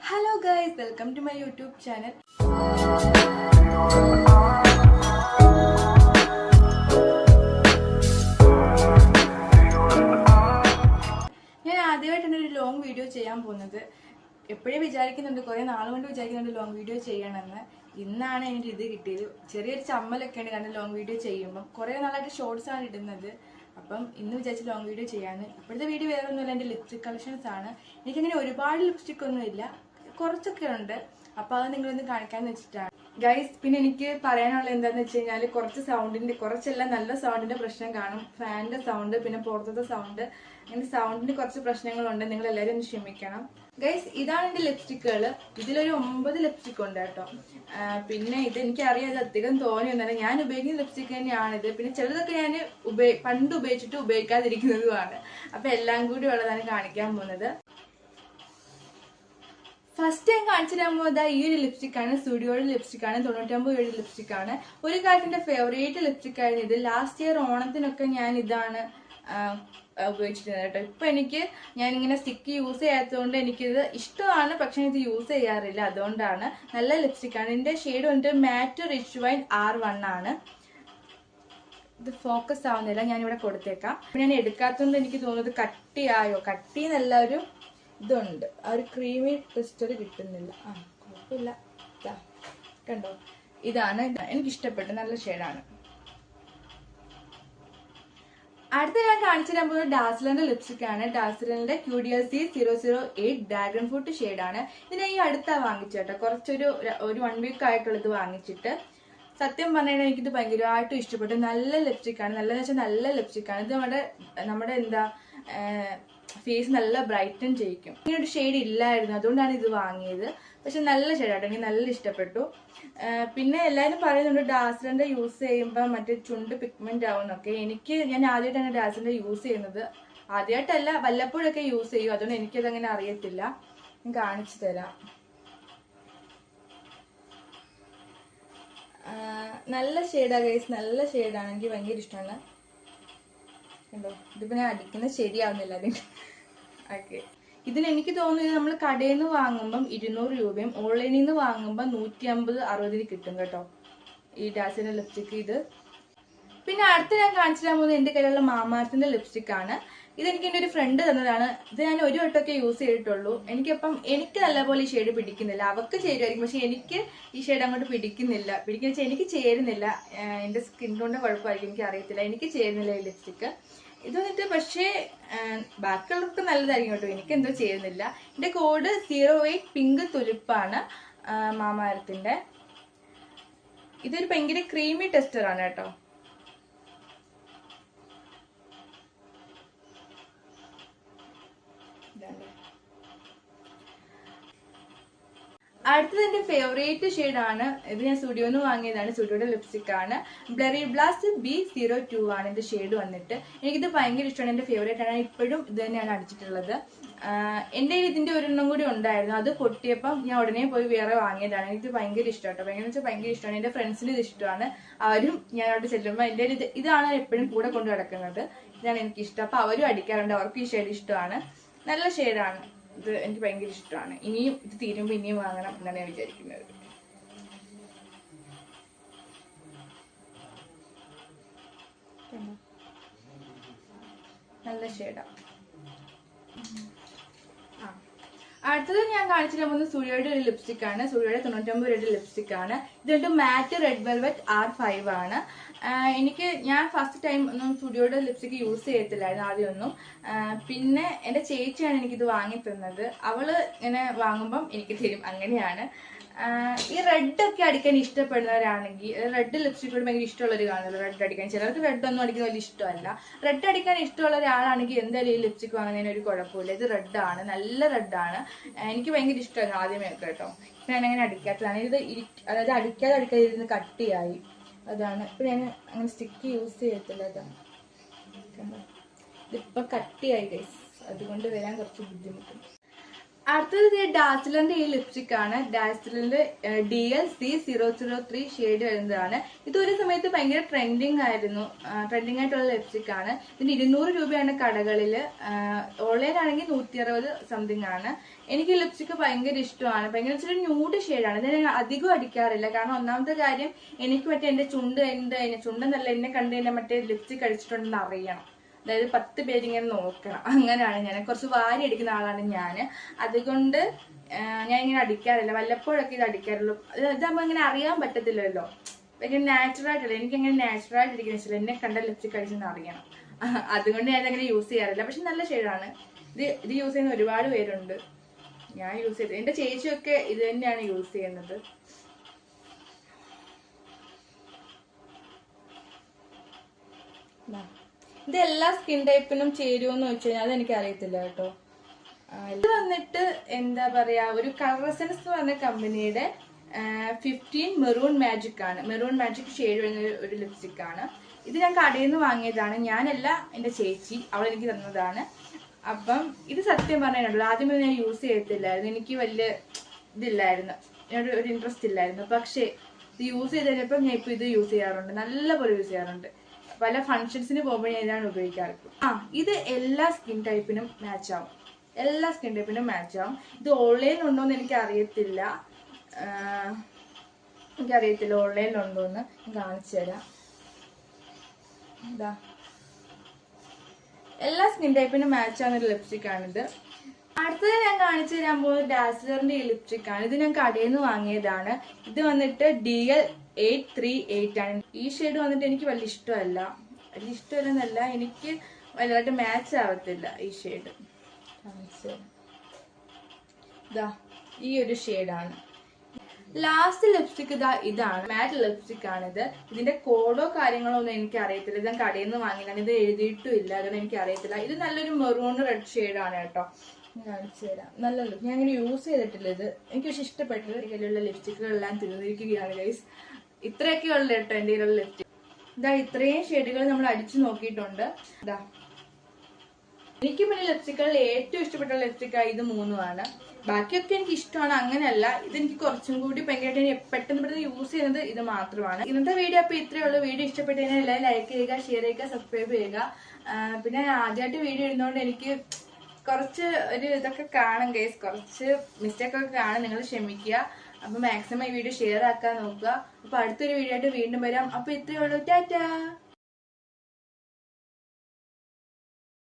Hello guys, welcome to my YouTube channel. ഞാൻ ആദ്യമായിട്ടാണ് ഒരു ലോങ് വീഡിയോ ചെയ്യാൻ പോകുന്നത്. എപ്പോഴും വിചാരിക്കുന്നുണ്ട്, കുറേ നാളുകൊണ്ട് വിചാരിക്കുന്നുണ്ട് ലോങ് വീഡിയോ ചെയ്യണമെന്ന്. ഇന്നാണ് എനിക്ക് ഇത് കിട്ടിയത്. ചെറിയൊരു ചമ്മലൊക്കെയാണ് കാരണം ലോങ് വീഡിയോ ചെയ്യുമ്പം. കുറേ നാളായിട്ട് ഷോർട്സ് ആണ് ഇടുന്നത്. അപ്പം ഇന്ന് വിചാരിച്ച് ലോങ് വീഡിയോ ചെയ്യാന്ന്. ഇപ്പോഴത്തെ വീഡിയോ വേറെ ഒന്നുമില്ല, എൻ്റെ ലിപ്സ്റ്റിക് കളക്ഷൻസ് ആണ്. എനിക്കങ്ങനെ ഒരുപാട് ലിപ്സ്റ്റിക് ഒന്നും ഇല്ല, കുറച്ചൊക്കെ ഉണ്ട്. അപ്പോൾ അത് നിങ്ങളൊന്ന് കാണിക്കാമെന്ന് വെച്ചിട്ടാണ് ഗൈസ്. പിന്നെ എനിക്ക് പറയാനുള്ള എന്താണെന്ന് വെച്ച് കഴിഞ്ഞാൽ കുറച്ചെല്ലാം നല്ല സൗണ്ടിന്റെ പ്രശ്നം കാണും. ഫാനിന്റെ സൗണ്ട്, പിന്നെ പുറത്തത്തെ സൗണ്ട്, അങ്ങനെ സൗണ്ടിന്റെ കുറച്ച് പ്രശ്നങ്ങളുണ്ട്. നിങ്ങൾ എല്ലാവരും ഒന്ന് ക്ഷമിക്കണം ഗൈസ്. ഇതാണ് എൻ്റെ ലിപ്സ്റ്റിക്കുകൾ. ഇതിലൊരു 9 ലിപ്സ്റ്റിക് ഉണ്ട് കേട്ടോ. പിന്നെ ഇത് എനിക്കറിയാം, ഇത് അധികം തോന്നിയൊന്നല്ല, ഞാൻ ഉപയോഗിക്കുന്ന ലിപ്സ്റ്റിക് തന്നെയാണിത്. പിന്നെ ചിലതൊക്കെ ഞാൻ പണ്ട് ഉപയോഗിച്ചിട്ട് ഉപയോഗിക്കാതിരിക്കുന്നതുമാണ്. അപ്പൊ എല്ലാം കൂടി ഉള്ളതാണ് കാണിക്കാൻ പോകുന്നത്. ഫസ്റ്റ് ടൈം കാണിച്ചു തരാൻ പോകുന്നത് ഈ ഒരു ലിപ്സ്റ്റിക് ആണ്. സ്റ്റുഡിയോയുടെ ലിപ്സ്റ്റിക് ആണ്. 99 രൂപയുടെ ലിപ്സ്റ്റിക് ആണ്. ഒരു കാര്യത്തിന്റെ ഫേവറേറ്റ് ലിപ്സ്റ്റിക് ആയിരുന്നു ഇത്. ലാസ്റ്റ് ഇയർ ഓണത്തിനൊക്കെ ഞാൻ ഇതാണ് ഉപയോഗിച്ചിരുന്നത് കേട്ടോ. ഇപ്പൊ ഞാനിങ്ങനെ സ്റ്റിക്ക് യൂസ് ചെയ്യാത്തതുകൊണ്ട് എനിക്കിത് ഇഷ്ടമാണ്, പക്ഷെ ഇത് യൂസ് ചെയ്യാറില്ല. അതുകൊണ്ടാണ്. നല്ല ലിപ്സ്റ്റിക് ആണ്. ഇതിന്റെ ഷെയ്ഡ് വന്നിട്ട് മാറ്റ് റിച്ച് വൈൻ R1 ആണ്. ഇത് ഫോക്കസ് ആവുന്നില്ല, ഞാനിവിടെ കൊടുത്തേക്കാം. ഞാൻ എടുക്കാത്തതുകൊണ്ട് എനിക്ക് തോന്നുന്നത് കട്ടിയായോ, കട്ടിന്നല്ല, ഒരു ഇതുണ്ട്, ആ ഒരു ക്രീമി ടെക്സ്ചർ കിട്ടുന്നില്ല. കുഴപ്പമില്ല. കണ്ടോ, ഇതാണ് എനിക്കിഷ്ടപ്പെട്ടു. നല്ല ഷെയ്ഡാണ്. അടുത്ത ഞാൻ കാണിച്ചു തരാൻ പോകുന്നത് ഡാസ്ലറിന്റെ ലിപ്സ്റ്റിക് ആണ്. ഡാസ്ലറിന്റെ QDLC 008 ഡ്രാഗൺ ഫ്രൂട്ട് ഷെയ്ഡാണ്. ഇതിനെ ഈ അടുത്താ വാങ്ങിച്ചേട്ടോ, കുറച്ചൊരു 1 വീക്ക് ആയിട്ടുള്ളത് വാങ്ങിച്ചിട്ട്. സത്യം പറഞ്ഞാൽ എനിക്കിത് ഭയങ്കരമായിട്ടും ഇഷ്ടപ്പെട്ടു. നല്ല ലിപ്സ്റ്റിക് ആണ്. നല്ലതെന്ന് വെച്ചാൽ നല്ല ലിപ്സ്റ്റിക് ആണ്. ഇത് നമ്മുടെ എന്താ ഫേസ് നല്ല ബ്രൈറ്റൻ ചെയ്യിക്കും. ഇങ്ങനെ ഒരു ഷെയ്ഡ് ഇല്ലായിരുന്നു, അതുകൊണ്ടാണ് ഇത് വാങ്ങിയത്. പക്ഷെ നല്ല ഷെയ്ഡാട്ടോ, എനിക്ക് നല്ല ഇഷ്ടപ്പെട്ടു. പിന്നെ എല്ലാവരും പറയുന്നുണ്ട് ഡാസ്ലറിന്റെ യൂസ് ചെയ്യുമ്പോൾ മറ്റേ ചുണ്ട് പിഗ്മെന്റ് ആവുന്നൊക്കെ. ഞാൻ ആദ്യമായിട്ടാണ് ഡാസ്ലറിന്റെ യൂസ് ചെയ്യുന്നത്. ആദ്യമായിട്ടല്ല, വല്ലപ്പോഴൊക്കെ യൂസ് ചെയ്യും. അതുകൊണ്ട് എനിക്കതങ്ങനെ അറിയത്തില്ല. ഞാൻ കാണിച്ചു തരാം. നല്ല ഷെയ്ഡാ ഗൈസ്, നല്ല ഷെയ്ഡാണ്. എനിക്ക് ഭയങ്കര ഇഷ്ടമാണ്. കണ്ടോ, ഇതിപ്പോ ഞാൻ അടിക്കുന്നത് ശരിയാവുന്നില്ല അതിന്. ഓക്കെ, ഇതിന് എനിക്ക് തോന്നുന്നത് നമ്മൾ കടയിൽ നിന്ന് വാങ്ങുമ്പം 200 രൂപയും ഓൺലൈനിൽ നിന്ന് വാങ്ങുമ്പോൾ 150-60 കിട്ടും കേട്ടോ, ഈ ഡാസ്ലറിന്റെ ലിപ്സ്റ്റിക് ഇത്. പിന്നെ അടുത്ത് ഞാൻ കാണിച്ചു തരാൻ പോകുന്നത് എന്റെ കയ്യിലുള്ള മാമാർത്തിന്റെ ലിപ്സ്റ്റിക് ആണ്. ഇതെനിക്ക് എൻ്റെ ഒരു ഫ്രണ്ട് തന്നതാണ്. ഇത് ഞാൻ ഒരു വട്ടമൊക്കെ യൂസ് ചെയ്തിട്ടുള്ളൂ. എനിക്ക് നല്ലപോലെ ഈ ഷെയ്ഡ് പിടിക്കുന്നില്ല. അവർക്ക് ചേരുമായിരിക്കും, പക്ഷെ എനിക്ക് ഈ ഷെയ്ഡ് അങ്ങോട്ട് പിടിക്കുന്നില്ല. എനിക്ക് ചേരുന്നില്ല. എൻ്റെ സ്കിൻ ടോണിന്റെ കുഴപ്പമായിരിക്കും, എനിക്ക് അറിയത്തില്ല. എനിക്ക് ചേരുന്നില്ല ഈ ലിപ്സ്റ്റിക്. ഇത് വന്നിട്ട് പക്ഷേ ബാക്കിയുള്ളവർക്ക് നല്ലതായിരിക്കും കേട്ടോ, എനിക്ക് എന്തോ ചേരുന്നില്ല. എൻ്റെ കോഡ് 08 പിങ്ക് തുലിപ്പാണ് മാമാർത്തിന്റെ. ഇതൊരു ഭയങ്കര ക്രീമി ടെക്സ്ചർ ആണ് കേട്ടോ. അടുത്തത് എന്റെ ഫേവറേറ്റ് ഷെയ്ഡാണ്. ഇത് ഞാൻ സ്റ്റുഡിയോന്ന് വാങ്ങിയതാണ്. സ്റ്റുഡിയോയുടെ ലിപ്സ്റ്റിക് ആണ്. ബ്ലറി ബ്ലാസ്റ്റ് B02 ആണ് ഇതിന്റെ ഷെയ്ഡ് വന്നിട്ട്. എനിക്കിത് ഭയങ്കര ഇഷ്ടമാണ്, എന്റെ ഫേവറേറ്റ് ആണ്. ഇപ്പോഴും ഇത് തന്നെയാണ് അടിച്ചിട്ടുള്ളത്. എന്റെ ഇതിന്റെ ഒരെണ്ണം കൂടി ഉണ്ടായിരുന്നു, അത് പൊട്ടിയപ്പം ഞാൻ ഉടനെ പോയി വേറെ വാങ്ങിയതാണ്. എനിക്ക് ഭയങ്കര ഇഷ്ടമാണ്, ഭയങ്കര ഇഷ്ടമാണ്. എന്റെ ഫ്രണ്ട്സിന് ഇത് ഇഷ്ടമാണ്. അവരും ഞാൻ അവിടെ ചെല്ലുമ്പോൾ എന്റെ ഇതാണ് എപ്പോഴും കൂടെ കൊണ്ട് കിടക്കുന്നത്. ഇതാണ് എനിക്ക് ഇഷ്ടം. അപ്പൊ അവരും അടിക്കാറുണ്ട്, അവർക്കും ഈ ഷെയ്ഡ് ഇഷ്ടമാണ്. നല്ല ഷെയ്ഡാണ് ഇത്, എനിക്ക് ഭയങ്കര ഇഷ്ടമാണ്. ഇനിയും ഇത് തീരുമ്പോൾ ഇനിയും വാങ്ങണം എന്നാണ് ഞാൻ വിചാരിക്കുന്നത്. നല്ല ഷെയ്ഡാ. അടുത്തത് ഞാൻ കാണിച്ചിട്ട് പോകുന്നത് സ്റ്റുഡിയോയുടെ ഒരു ലിപ്സ്റ്റിക് ആണ്. സ്റ്റുഡിയോയുടെ 99 രൂപയുടെ ലിപ്സ്റ്റിക് ആണ്. ഇതൊരു മാറ്റ് റെഡ് വെൽവെറ്റ് R5 ആണ്. ഞാൻ ഫസ്റ്റ് ടൈം ഒന്നും സ്റ്റുഡിയോയുടെ ലിപ്സ്റ്റിക് യൂസ് ചെയ്യത്തില്ലായിരുന്നു ആദ്യമൊന്നും. പിന്നെ എൻ്റെ ചേച്ചിയാണ് എനിക്കിത് വാങ്ങി തന്നത്. അവള് ഇങ്ങനെ വാങ്ങുമ്പം എനിക്ക് തരും, അങ്ങനെയാണ്. ഈ റെഡ് ഒക്കെ അടിക്കാൻ ഇഷ്ടപ്പെടുന്നവരാണെങ്കിൽ, റെഡ് ലിപ്സ്റ്റിക്കോട് ഭയങ്കര ഇഷ്ടമുള്ളവർ കാണുമല്ലോ റെഡ് അടിക്കാൻ. ചിലർക്ക് റെഡ് ഒന്നും അടിക്കുന്ന വലിയ ഇഷ്ടമല്ല. റെഡ് അടിക്കാൻ ഇഷ്ടമുള്ള ഒരാളാണെങ്കിൽ എന്തായാലും ഈ ലിപ്സ്റ്റിക് വാങ്ങുന്നതിന് ഒരു കുഴപ്പമില്ല. ഇത് റെഡാണ്, നല്ല റെഡാണ്. എനിക്ക് ഭയങ്കര ഇഷ്ടമായിരുന്നു ആദ്യമേ ഒക്കെ കേട്ടോ. ഞാൻ അങ്ങനെ അടിക്കാത്തതാണ്. അതായത് അടിക്കാതെ ഇരുന്ന് കട്ടിയായി, അതാണ്. ഇപ്പൊ ഞാൻ അങ്ങനെ സ്റ്റിക്ക് യൂസ് ചെയ്യത്തില്ല. അതാണ് ഇതിപ്പൊ കട്ടിയായി ഗൈസ്, അതുകൊണ്ട് വരാൻ കുറച്ച് ബുദ്ധിമുട്ടുണ്ട്. അടുത്തത് ഡാസ്ലറിന്റെ ഈ ലിപ്സ്റ്റിക് ആണ്. ഡാസ്ലറിന്റെ DL-C003 ഷെയ്ഡ് വരുന്നതാണ്. ഇത് ഒരു സമയത്ത് ഭയങ്കര ട്രെൻഡിങ് ആയിട്ടുള്ള ലിപ്സ്റ്റിക് ആണ്. ഇതിന് 200 രൂപയാണ് കടകളിൽ. ഓൺലൈൻ ആണെങ്കിൽ 160 സംതിങ് ആണ്. എനിക്ക് ലിപ്സ്റ്റിക് ഭയങ്കര ഇഷ്ടമാണ്. ഭയങ്കര ന്യൂഡ് ഷെയ്ഡാണ്. ഇത് ഞാൻ അധികം അടിക്കാറില്ല. കാരണം ഒന്നാമത്തെ കാര്യം എനിക്ക് മറ്റേ എന്റെ ചുണ്ടെന്നല്ല, എന്നെ കണ്ടു കഴിഞ്ഞാൽ മറ്റേ ലിപ്സ്റ്റിക് അടിച്ചിട്ടുണ്ടെന്ന് അറിയണം. അതായത് 10 പേരിങ്ങനെ നോക്കണം. അങ്ങനെയാണ് ഞാൻ. കുറച്ച് വാരി അടിക്കുന്ന ആളാണ് ഞാൻ. അതുകൊണ്ട് ഞാൻ ഇങ്ങനെ അടിക്കാറില്ല. വല്ലപ്പോഴൊക്കെ ഇത് അടിക്കാറുള്ളൂ. ഇതാകുമ്പോൾ ഇങ്ങനെ അറിയാൻ പറ്റത്തില്ലല്ലോ. ഭയങ്കര നാച്ചുറൽ ആയിട്ടല്ല. എനിക്ക് അങ്ങനെ നാച്ചുറൽ ആയിട്ട് ഇരിക്കുന്ന ഇഷ്ടമില്ല. എന്നെ കണ്ട ലിപ്സ്റ്റിക് അടിച്ചെന്ന് അറിയണം. അതുകൊണ്ട് ഞാൻ അങ്ങനെ യൂസ് ചെയ്യാറില്ല. പക്ഷെ നല്ല ഷെയ്ഡാണ്. ഇത് യൂസ് ചെയ്യുന്ന ഒരുപാട് പേരുണ്ട്. ഞാൻ യൂസ് ചെയ്തത്, എന്റെ ചേച്ചിയൊക്കെ ഇത് തന്നെയാണ് യൂസ് ചെയ്യുന്നത്. ഇത് എല്ലാ സ്കിൻ ടൈപ്പിനും ചേരുമെന്ന് വെച്ച് കഴിഞ്ഞാൽ അതെനിക്ക് അറിയത്തില്ല കേട്ടോ. ഇത് വന്നിട്ട് എന്താ പറയാ, ഒരു കളർ എസൻസ് എന്ന് പറഞ്ഞ കമ്പനിയുടെ 15 മെറൂൺ മാജിക് ആണ്. മെറൂൺ മാജിക് ഷെയ്ഡ് വരുന്ന ഒരു ലിപ്സ്റ്റിക് ആണ്. ഇത് ഞാൻ കടയിൽ നിന്ന് വാങ്ങിയതാണ്. ഞാനല്ല, എന്റെ ചേച്ചി, അവൾ എനിക്ക് തന്നതാണ്. അപ്പം ഇത് സത്യം പറഞ്ഞിട്ടുള്ളൂ, ആദ്യമേ ഞാൻ യൂസ് ചെയ്യത്തില്ലായിരുന്നു. എനിക്ക് വലിയ ഇതില്ലായിരുന്നു, ഒരു ഇൻട്രസ്റ്റ് ഇല്ലായിരുന്നു. പക്ഷേ ഇത് യൂസ് ചെയ്ത് കഴിഞ്ഞപ്പോൾ ഞാൻ ഇപ്പൊ ഇത് യൂസ് ചെയ്യാറുണ്ട്. നല്ലപോലെ യൂസ് ചെയ്യാറുണ്ട്. പല ഫംഗ്ഷൻസിന് പോകുമ്പോൾ ഞാൻ ഇതാണ് ഉപയോഗിക്കാറ്. ഇത് എല്ലാ സ്കിൻ ടൈപ്പിനും മാച്ച് ആവും. എല്ലാ സ്കിൻ ടൈപ്പിനും മാച്ച് ആവും. ഇത് ഓൺലൈനിൽ ഉണ്ടോന്ന് എനിക്ക് അറിയത്തില്ല. ഓൺലൈനിലുണ്ടോന്ന് കാണിച്ചു തരാം. ഇതാ, എല്ലാ സ്കിൻ ടൈപ്പിനും മാച്ച് ആവുന്ന ഒരു ലിപ്സ്റ്റിക് ആണിത്. അടുത്തത് ഞാൻ കാണിച്ചു തരാൻ പോകുന്നത് ഡാസ്ലറിന്റെ ഈ ലിപ്സ്റ്റിക് ആണ്. ഇത് ഞാൻ കടയിൽ നിന്ന് വാങ്ങിയതാണ്. ഇത് വന്നിട്ട് DL-838 ആണ്. ഈ ഷെയ്ഡ് വന്നിട്ട് എനിക്ക് വലിയ ഇഷ്ടമല്ലെന്നല്ല, എനിക്ക് വലുതായിട്ട് മാച്ച് ആവത്തില്ല ഈ ഷെയ്ഡ്. ഇതാ, ഈ ഒരു ഷെയ്ഡാണ്. ലാസ്റ്റ് ലിപ്സ്റ്റിക് ഇതാണ്. മാറ്റ് ലിപ്സ്റ്റിക് ആണിത്. ഇതിന്റെ കോഡോ കാര്യങ്ങളോ ഒന്നും എനിക്ക് അറിയത്തില്ല. ഇത് ഞാൻ കടയിൽ നിന്ന് വാങ്ങിയതാണ്. ഇത് എഴുതിയിട്ടും ഇല്ല, അതുകൊണ്ട് എനിക്ക് അറിയത്തില്ല. ഇത് നല്ലൊരു മെറൂൺ റെഡ് ഷെയ്ഡാണ് കേട്ടോ. കാണിച്ചു തരാം. നല്ല ലിപ്, ഞാൻ ഇങ്ങനെ യൂസ് ചെയ്തിട്ടില്ല. ഇത് എനിക്ക് പക്ഷെ ഇഷ്ടപ്പെട്ടത്. കയ്യിലുള്ള ലിപ്സ്റ്റിക്കുകളെല്ലാം തീർന്നിരിക്കുകയാണ് ഗൈസ്. ഇത്രയൊക്കെ ഉള്ളു കേട്ടോ എന്റെ കയ്യിലുള്ള ലിപ്സ്റ്റിക്. ഇതാ, ഇത്രയും ഷെയ്ഡുകൾ നമ്മൾ അടിച്ചു നോക്കിയിട്ടുണ്ട്. ഇതാ, എനിക്ക് പിന്നെ ലിപ്സ്റ്റിക്കുകളിൽ ഏറ്റവും ഇഷ്ടപ്പെട്ട ലിപ്സ്റ്റിക്കായി ഇത് 3 ബാക്കിയൊക്കെ എനിക്ക് ഇഷ്ടമാണ്, അങ്ങനെയല്ല. ഇതെനിക്ക് കുറച്ചും കൂടി ഭയങ്കരമായിട്ട് പെട്ടെന്ന് യൂസ് ചെയ്യുന്നത് ഇത് മാത്രമാണ്. ഇന്നത്തെ വീഡിയോ അപ്പൊ ഇത്രയേ ഉള്ളൂ. വീഡിയോ ഇഷ്ടപ്പെട്ടു കഴിഞ്ഞാൽ എല്ലാവരും ലൈക്ക് ചെയ്യുക, ഷെയർ ചെയ്യുക, സബ്സ്ക്രൈബ് ചെയ്യുക. പിന്നെ ആദ്യമായിട്ട് വീഡിയോ ഇടുന്നതുകൊണ്ട് എനിക്ക് കുറച്ച് ഇതൊക്കെ കാണും ഗൈസ്, കുറച്ച് മിസ്റ്റേക്ക് ഒക്കെ കാണും. നിങ്ങൾ ക്ഷമിക്കുക. അപ്പൊ മാക്സിമം ഈ വീഡിയോ ഷെയർ ആക്കാൻ നോക്കുക. അപ്പൊ അടുത്തൊരു വീഡിയോ ആയിട്ട് വീണ്ടും വരാം. അപ്പൊ ഇത്രയേ ഉള്ളൂ. ടാറ്റാ.